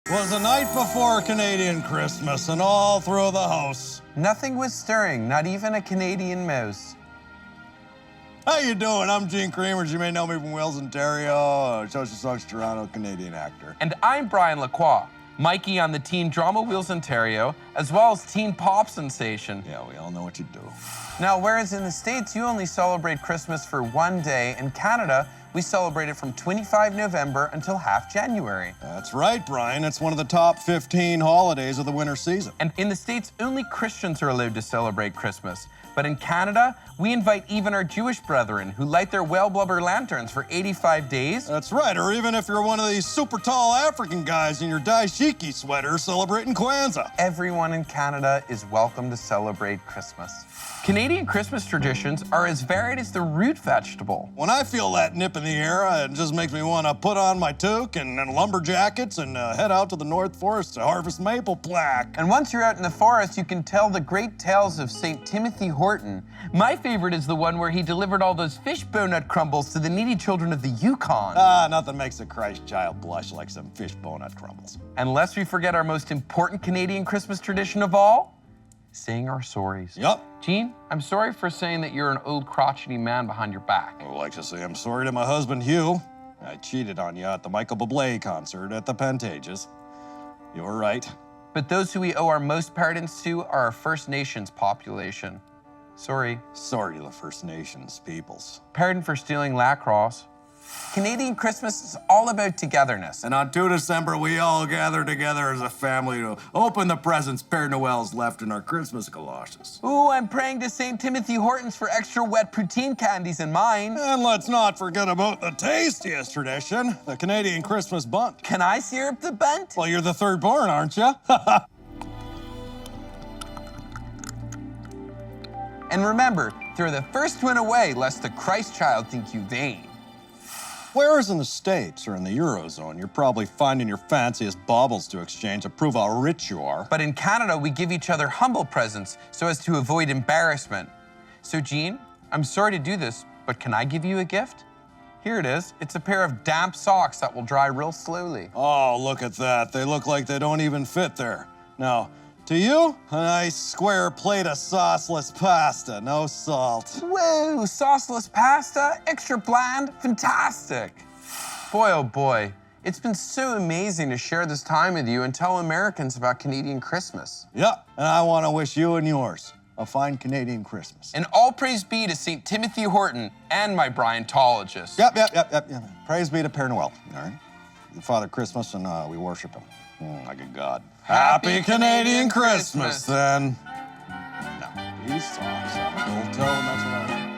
'Twas the night before Canadian Christmas, and all through the house. Nothing was stirring, not even a Canadian mouse. How you doing? I'm Gene Creamers. You may know me from Wales, Ontario, Social Songs Toronto, Canadian actor. And I'm Brian Lacroix, Mikey on the teen drama Wheels Ontario, as well as teen pop sensation. Yeah, we all know what you do. Now, whereas in the States, you only celebrate Christmas for one day, in Canada, we celebrate it from 25 November until half January. That's right, Brian. It's one of the top 15 holidays of the winter season. And in the States, only Christians are allowed to celebrate Christmas. But in Canada, we invite even our Jewish brethren who light their whale blubber lanterns for 85 days. That's right, or even if you're one of these super tall African guys in your dashiki sweater celebrating Kwanzaa. Everyone in Canada is welcome to celebrate Christmas. Canadian Christmas traditions are as varied as the root vegetable. When I feel that nip in the air, it just makes me want to put on my toque and lumber jackets and head out to the North Forest to harvest maple plaque. And once you're out in the forest, you can tell the great tales of St. Timothy Horton. My favorite is the one where he delivered all those fish donut crumbles to the needy children of the Yukon. Nothing makes a Christ child blush like some fish donut crumbles. And lest we forget our most important Canadian Christmas tradition of all, saying our sorries. Yup. Gene, I'm sorry for saying that you're an old crotchety man behind your back. I would like to say I'm sorry to my husband, Hugh. I cheated on you at the Michael Bublé concert at the Pantages. You were right. But those who we owe our most pardons to are our First Nations population. Sorry. Sorry to the First Nations peoples. Pardon for stealing lacrosse. Canadian Christmas is all about togetherness. And on 2 December, we all gather together as a family to open the presents Père Noël's left in our Christmas galoshes. Ooh, I'm praying to St. Timothy Hortons for extra wet poutine candies in mine. And let's not forget about the tastiest tradition, the Canadian Christmas bunt. Can I syrup the bunt? Well, you're the third born, aren't you? And remember, throw the first one away, lest the Christ child think you vain. Whereas in the States or in the Eurozone, you're probably finding your fanciest baubles to exchange to prove how rich you are. But in Canada, we give each other humble presents so as to avoid embarrassment. So, Gene, I'm sorry to do this, but can I give you a gift? Here it is. It's a pair of damp socks that will dry real slowly. Oh, look at that. They look like they don't even fit there. Now, to you, a nice square plate of sauceless pasta, no salt. Whoa, sauceless pasta, extra bland, fantastic. Boy, oh boy, it's been so amazing to share this time with you and tell Americans about Canadian Christmas. Yeah, and I want to wish you and yours a fine Canadian Christmas. And all praise be to St. Timothy Horton and my Bryantologist. Yep. Praise be to Père Noël, all right? The Father Christmas, and we worship him like a god. Happy Canadian Christmas, then. No, these songs have a gold tone, that's what I